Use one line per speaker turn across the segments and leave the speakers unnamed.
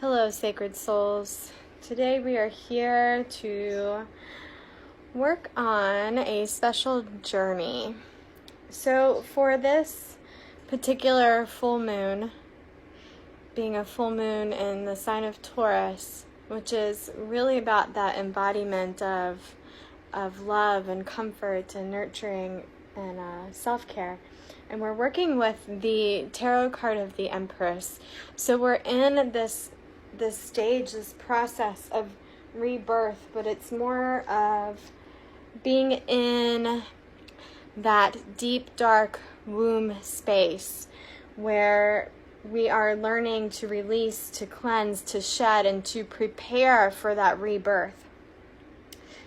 Hello, sacred souls. Today we are here to work on a special journey. So for this particular full moon, being a full moon in the sign of Taurus, which is really about that embodiment of love and comfort and nurturing and self-care. And we're working with the tarot card of the Empress. So we're in this stage, this process of rebirth, but it's more of being in that deep, dark womb space where we are learning to release, to cleanse, to shed, and to prepare for that rebirth.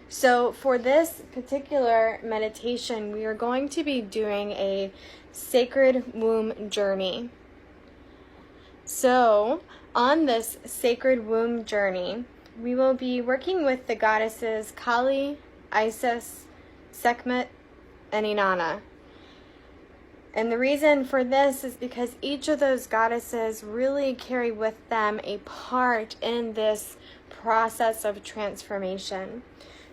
So for this particular meditation, we are going to be doing a sacred womb journey. So on this sacred womb journey, we will be working with the goddesses Kali, Isis, Sekhmet, and Inanna. And the reason for this is because each of those goddesses really carry with them a part in this process of transformation.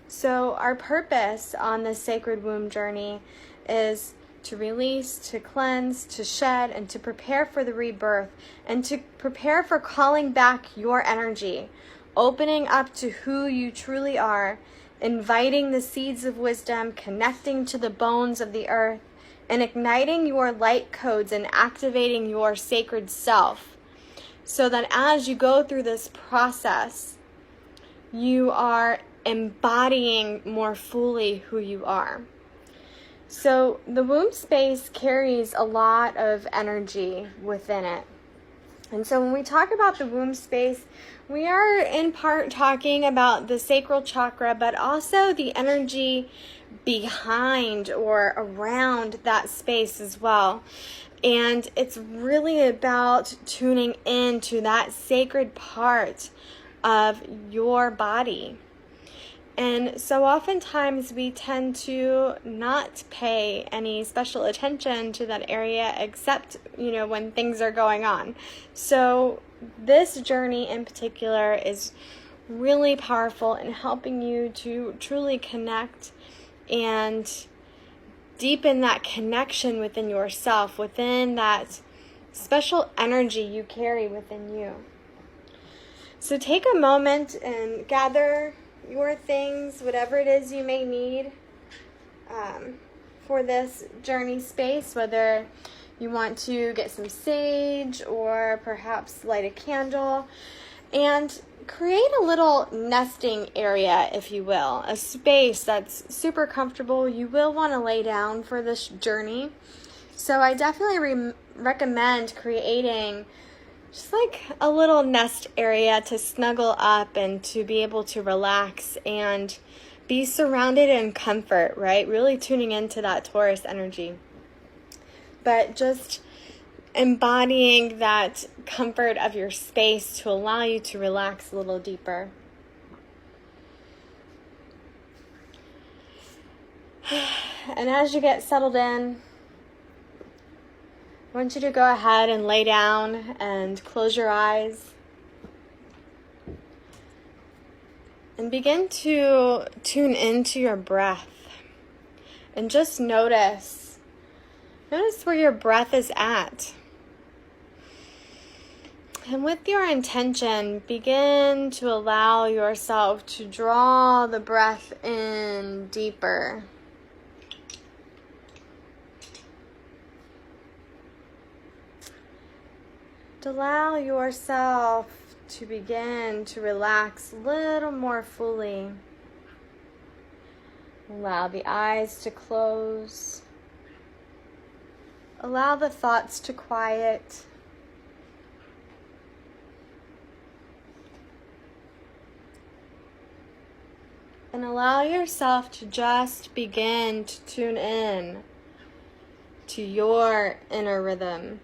So our purpose on this sacred womb journey is to release, to cleanse, to shed, and to prepare for the rebirth, and to prepare for calling back your energy, opening up to who you truly are, inviting the seeds of wisdom, connecting to the bones of the earth, and igniting your light codes and activating your sacred self, so that as you go through this process, you are embodying more fully who you are. So the womb space carries a lot of energy within it. And so when we talk about the womb space, we are in part talking about the sacral chakra, but also the energy behind or around that space as well. And it's really about tuning into that sacred part of your body. And so oftentimes we tend to not pay any special attention to that area except, when things are going on. So this journey in particular is really powerful in helping you to truly connect and deepen that connection within yourself, within that special energy you carry within you. So take a moment and gather your things, whatever it is you may need for this journey space, whether you want to get some sage or perhaps light a candle, and create a little nesting area, if you will, a space that's super comfortable. You will want to lay down for this journey. So I definitely recommend creating just like a little nest area to snuggle up and to be able to relax and be surrounded in comfort, right? Really tuning into that Taurus energy. But just embodying that comfort of your space to allow you to relax a little deeper. And as you get settled in, I want you to go ahead and lay down and close your eyes and begin to tune into your breath and just notice where your breath is at. And with your intention, begin to allow yourself to draw the breath in deeper. Allow yourself to begin to relax a little more fully. Allow the eyes to close. Allow the thoughts to quiet. And allow yourself to just begin to tune in to your inner rhythm.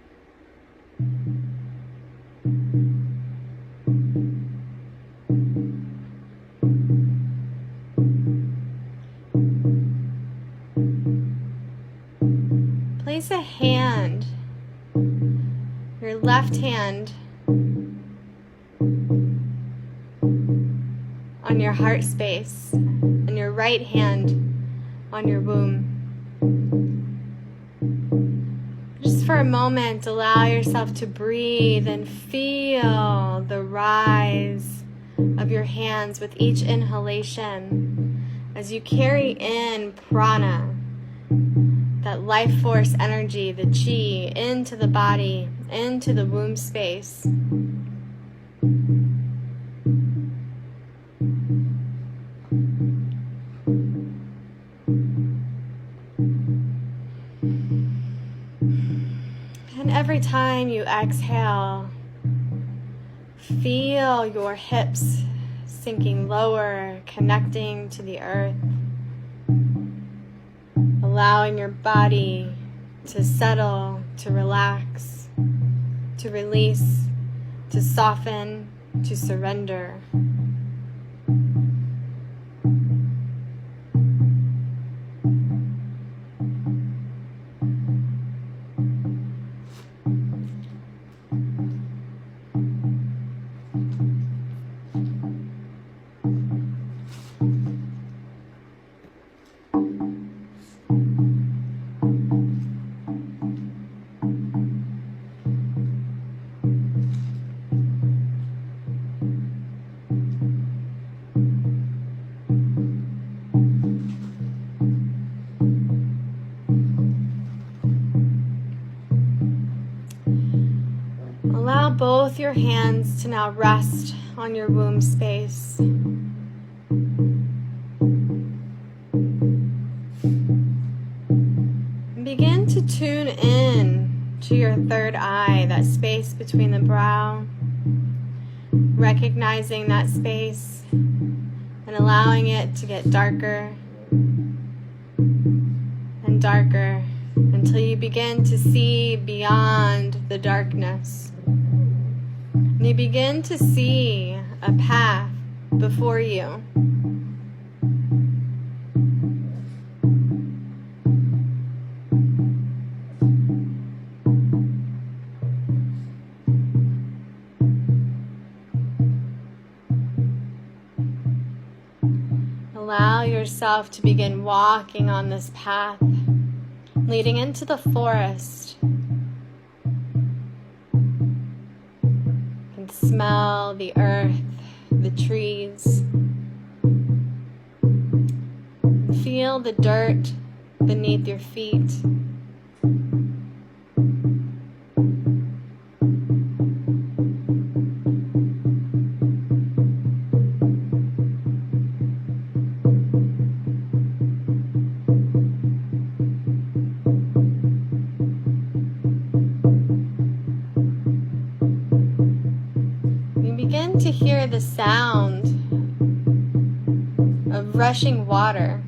Place a hand, your left hand, on your heart space and your right hand on your womb. Just for a moment, allow yourself to breathe and feel the rise of your hands with each inhalation as you carry in prana, that life force energy, the chi, into the body, into the womb space. And every time you exhale, feel your hips sinking lower, connecting to the earth, allowing your body to settle, to relax, to release, to soften, to surrender. Allow both your hands to now rest on your womb space. And begin to tune in to your third eye, that space between the brow, recognizing that space and allowing it to get darker and darker until you begin to see beyond the darkness. And you begin to see a path before you. Allow yourself to begin walking on this path, leading into the forest. You can smell the earth, the trees. Feel the dirt beneath your feet. Begin to hear the sound of rushing water.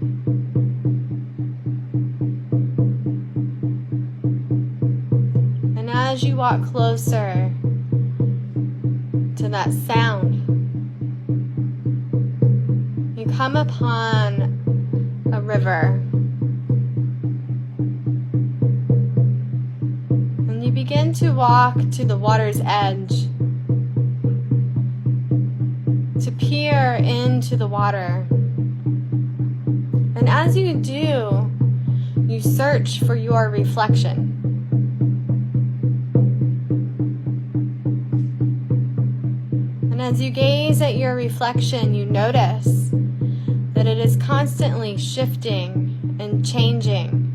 And as you walk closer to that sound, you come upon a river. And you begin to walk to the water's edge, to peer into the water. And as you do, you search for your reflection. And as you gaze at your reflection, you notice that it is constantly shifting and changing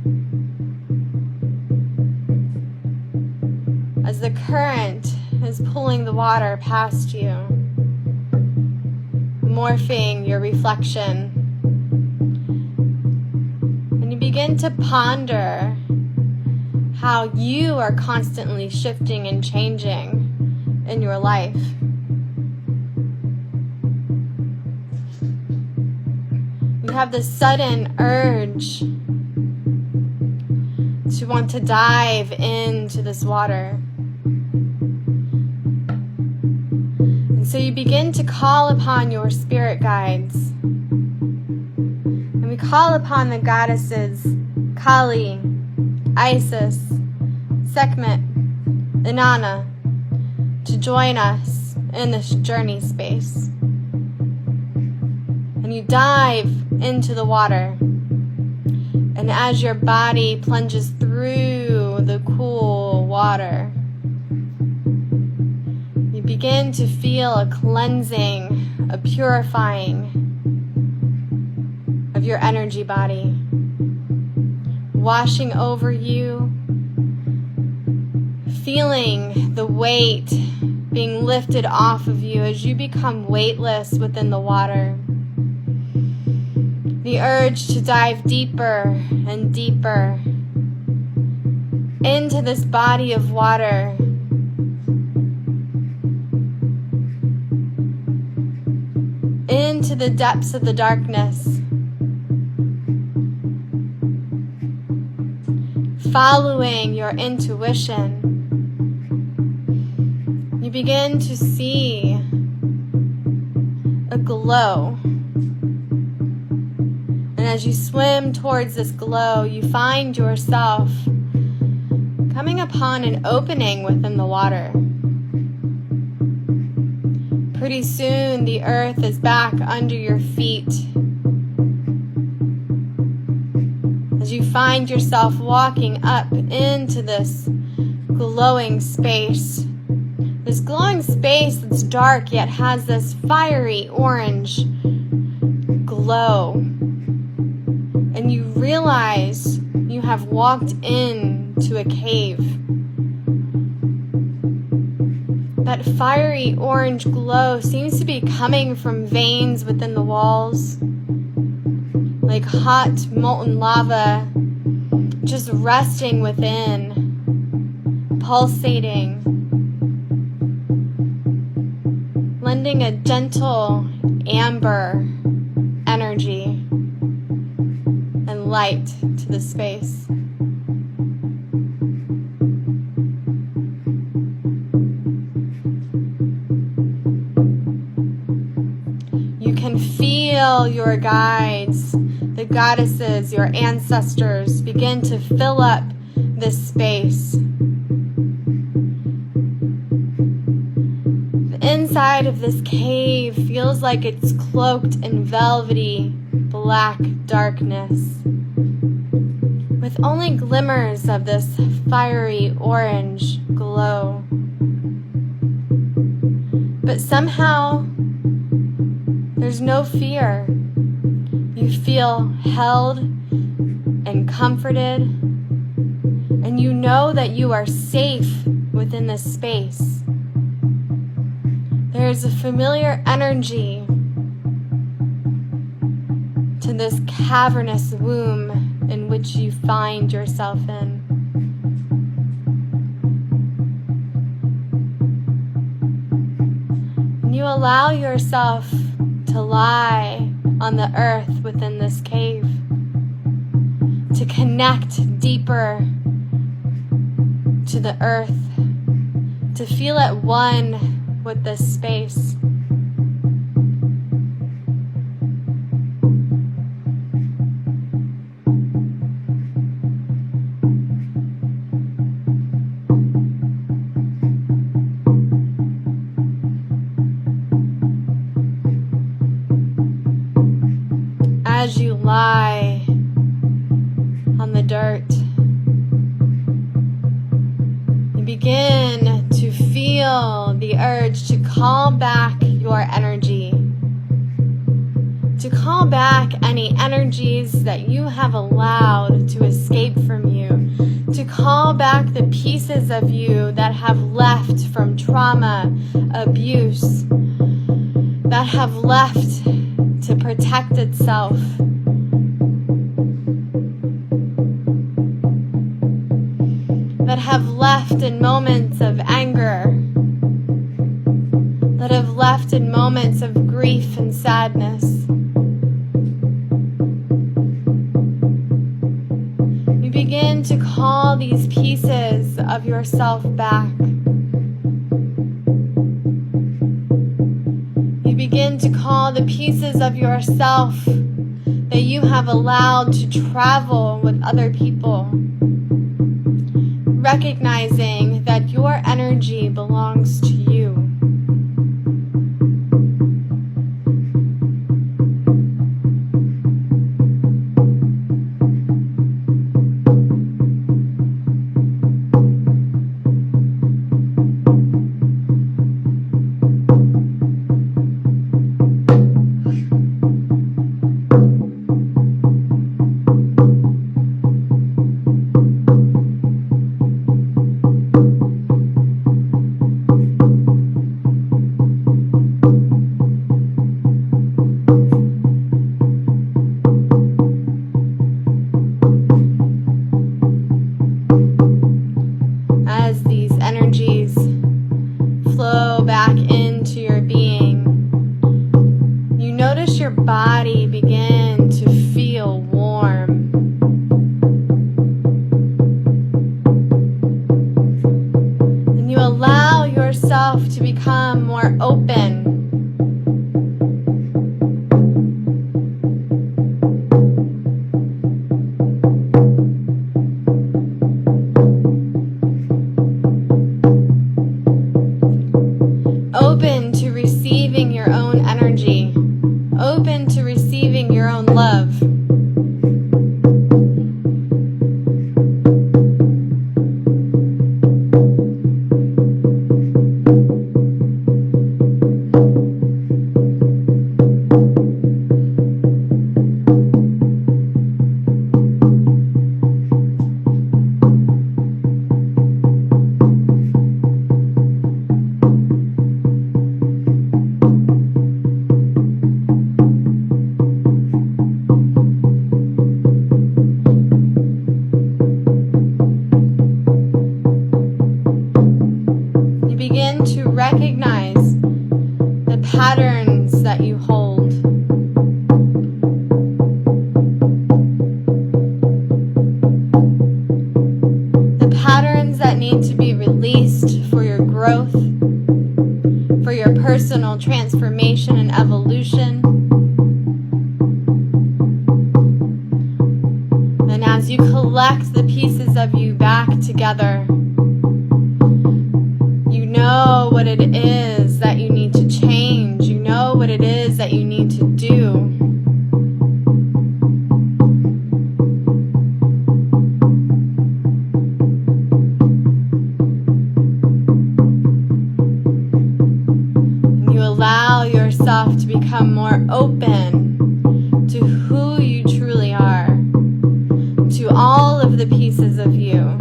as the current is pulling the water past you, morphing your reflection. And you begin to ponder how you are constantly shifting and changing in your life. You have this sudden urge to want to dive into this water. So you begin to call upon your spirit guides. And we call upon the goddesses Kali, Isis, Sekhmet, Inanna to join us in this journey space. you dive into the water. And as your body plunges through the cool water, you begin to feel a cleansing, a purifying of your energy body, washing over you, feeling the weight being lifted off of you as you become weightless within the water. The urge to dive deeper and deeper into this body of water, into the depths of the darkness, following your intuition. You begin to see a glow. And as you swim towards this glow, you find yourself coming upon an opening within the water. Pretty soon, the earth is back under your feet. As you find yourself walking up into this glowing space. This glowing space that's dark yet has this fiery orange glow. And you realize you have walked into a cave. That fiery orange glow seems to be coming from veins within the walls, like hot molten lava, just resting within, pulsating, lending a gentle amber energy and light to the space. You can feel your guides, the goddesses, your ancestors begin to fill up this space. The inside of this cave feels like it's cloaked in velvety black darkness, with only glimmers of this fiery orange glow. But somehow, there's no fear. You feel held and comforted, and you know that you are safe within this space. There is a familiar energy to this cavernous womb in which you find yourself in. And you allow yourself to lie on the earth within this cave, to connect deeper to the earth, to feel at one with this space. As you lie on the dirt, you begin to feel the urge to call back your energy, to call back any energies that you have allowed to escape from you, to call back the pieces of you that have left from trauma, abuse, that have left to protect itself. That have left in moments of anger, that have left in moments of grief and sadness. You begin to call these pieces of yourself back. You begin to call the pieces of yourself that you have allowed to travel with other people, recognizing that your energy belongs to you. more open. Open to receiving your own energy. Open to receiving your own love. Begin to recognize the patterns that you hold. The patterns that need to be released for your growth, for your personal transformation and evolution. And as you collect the pieces of you back together, you know what it is that you need to change. You know what it is that you need to do. And you allow yourself to become more open to who you truly are, to all of the pieces of you.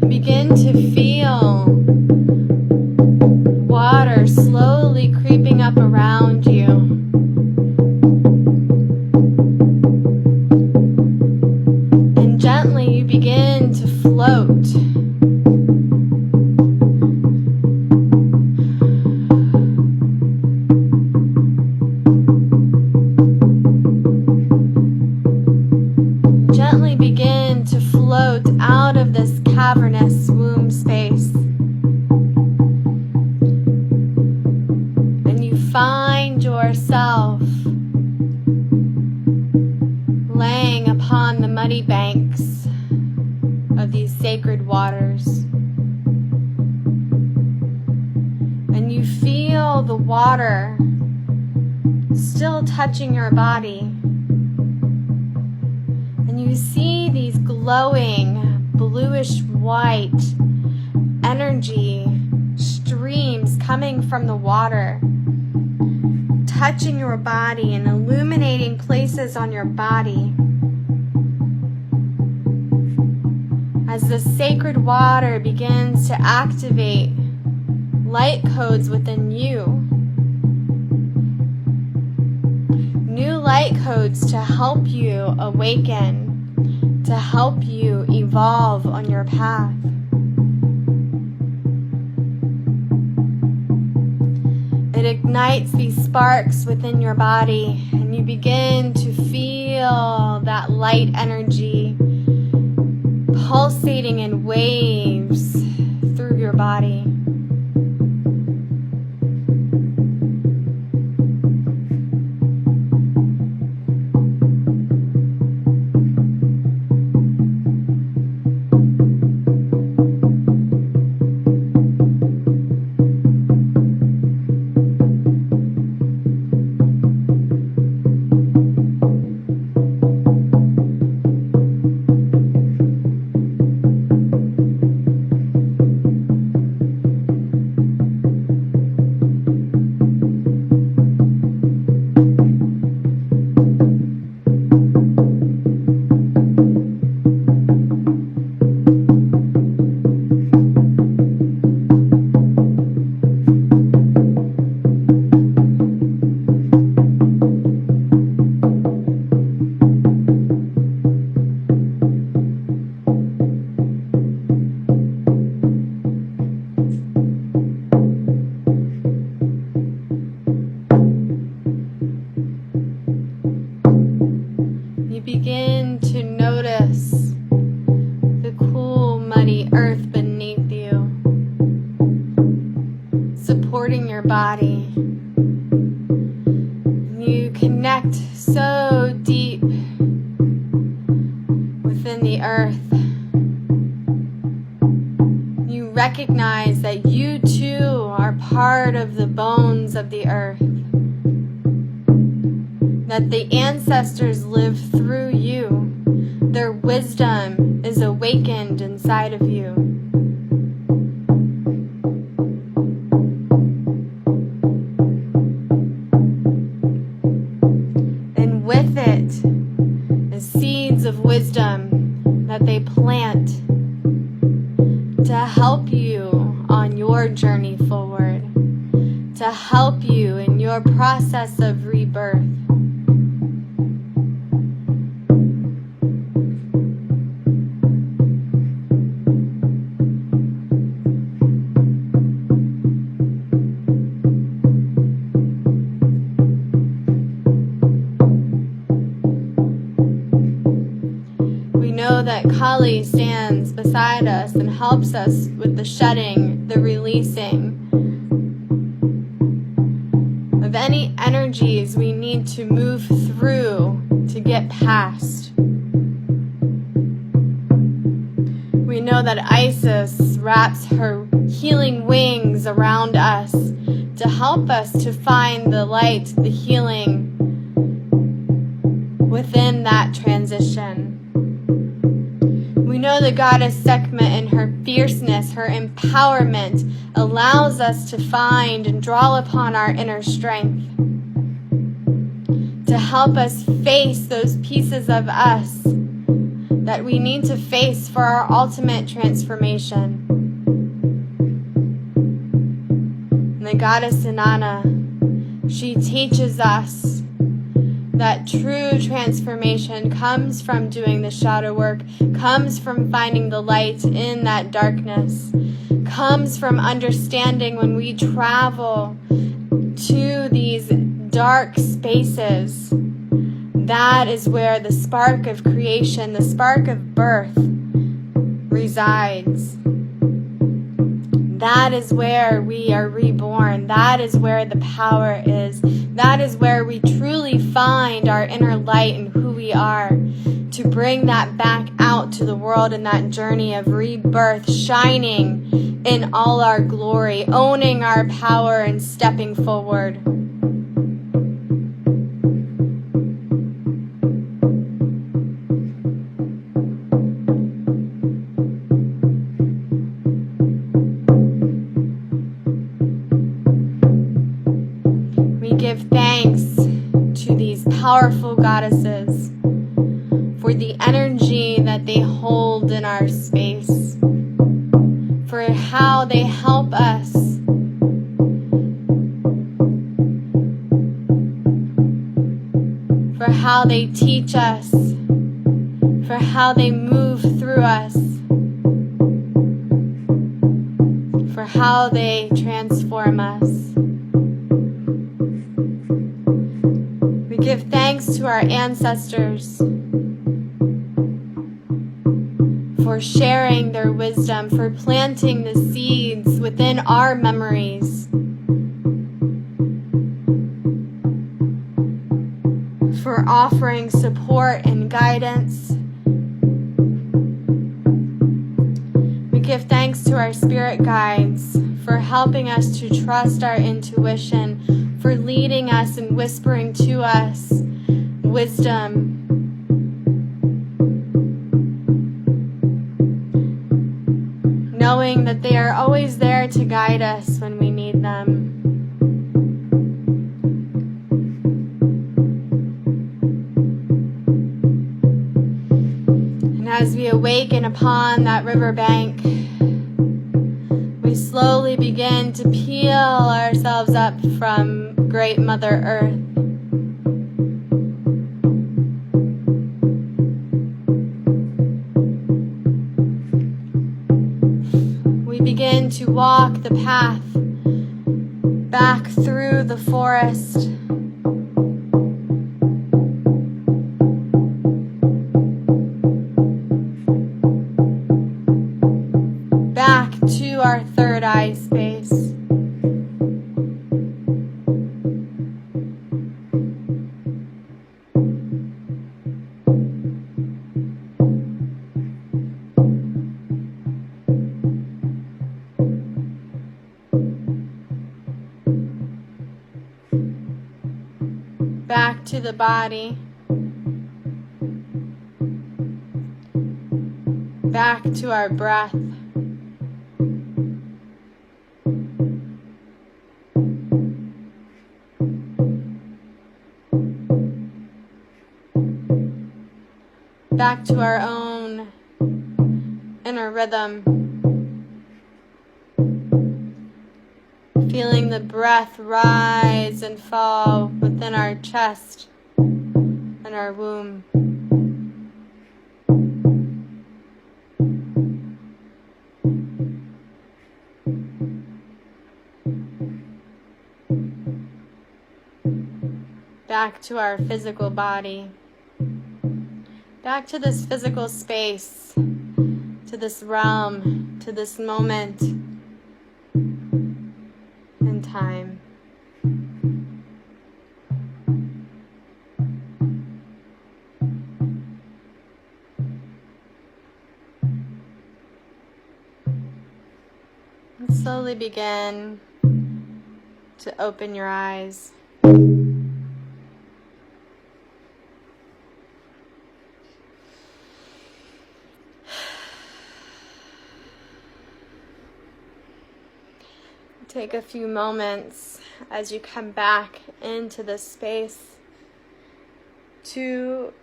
Begin to feel water slowly creeping up around you. And gently you begin to float. Gently begin to float out of this cavernous womb space. And you find yourself laying upon the muddy banks of these sacred waters. And you feel the water still touching your body. And you see these glowing bluish white energy streams coming from the water, touching your body and illuminating places on your body. As the sacred water begins to activate light codes within you, new light codes to help you awaken, to help you evolve on your path. It ignites these sparks within your body, and you begin to feel that light energy pulsating in waves through your body. recognize that you too are part of the bones of the earth, that the ancestors live through you. Their wisdom is awakened inside of you. And with it is seeds of wisdom that they plant to help you on your journey forward, to help you in your process of rebirth. That Kali stands beside us and helps us with the shedding, the releasing of any energies we need to move through to get past. We know that Isis wraps her healing wings around us to help us to find the light, the healing within that transition. We know the goddess Sekhmet and her fierceness, her empowerment allows us to find and draw upon our inner strength to help us face those pieces of us that we need to face for our ultimate transformation. And the goddess Inanna, she teaches us that true transformation comes from doing the shadow work, comes from finding the light in that darkness, comes from understanding when we travel to these dark spaces. That is where the spark of creation, the spark of birth resides. That is where we are reborn. That is where the power is. That is where we truly find our inner light and who we are, to bring that back out to the world in that journey of rebirth, shining in all our glory, owning our power and stepping forward. Give thanks to these powerful goddesses for the energy that they hold in our space, for how they help us for how they teach us, for how they move through us, for how they transform us. Give thanks to our ancestors for sharing their wisdom, for planting the seeds within our memories, for offering support and guidance. We give thanks to our spirit guides for helping us to trust our intuition, for leading us and whispering to us wisdom. Knowing that they are always there to guide us when we need them. And as we awaken upon that riverbank, we slowly begin to peel ourselves up from Great Mother Earth. We begin to walk the path back through the forest. Back to our third eye space. back to the body, back to our breath. Back to our own inner rhythm. Feeling the breath rise and fall within our chest and our womb. Back to our physical body. Back to this physical space, to this realm, to this moment in time. And slowly begin to open your eyes. Take a few moments as you come back into this space to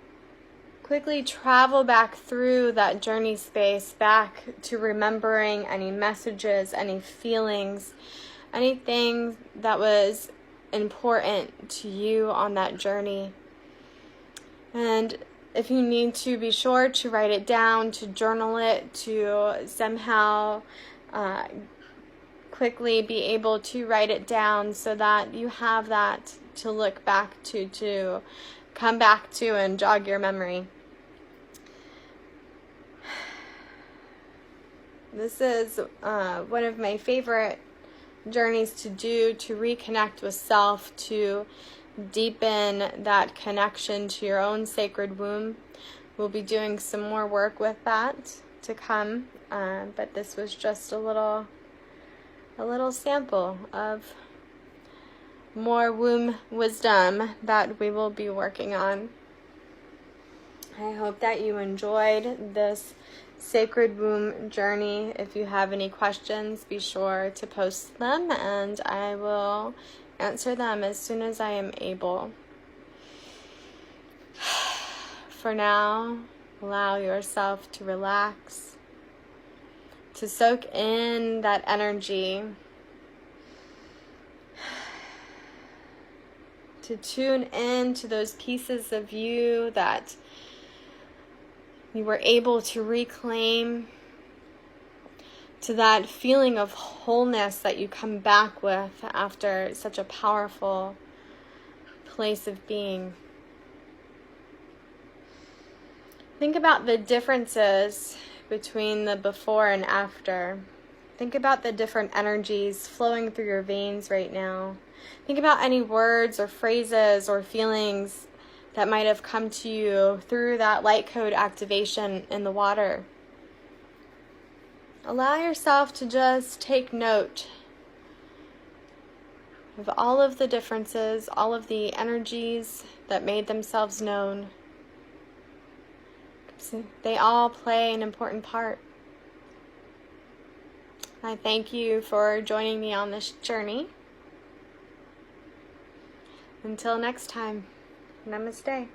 quickly travel back through that journey space, back to remembering any messages, any feelings, anything that was important to you on that journey. And if you need to, be sure to write it down, to journal it, to somehow quickly be able to write it down so that you have that to look back to come back to and jog your memory. This is one of my favorite journeys to do, to reconnect with self, to deepen that connection to your own sacred womb. We'll be doing some more work with that to come, but this was just a little sample of more womb wisdom that we will be working on. I hope that you enjoyed this sacred womb journey. If you have any questions, be sure to post them and I will answer them as soon as I am able. For now, allow yourself to relax, to soak in that energy, to tune in to those pieces of you that you were able to reclaim, to that feeling of wholeness that you come back with after such a powerful place of being. Think about the differences between the before and after. Think about the different energies flowing through your veins right now. Think about any words or phrases or feelings that might have come to you through that light code activation in the water. Allow yourself to just take note of all of the differences, all of the energies that made themselves known. They all play an important part. I thank you for joining me on this journey. Until next time, namaste.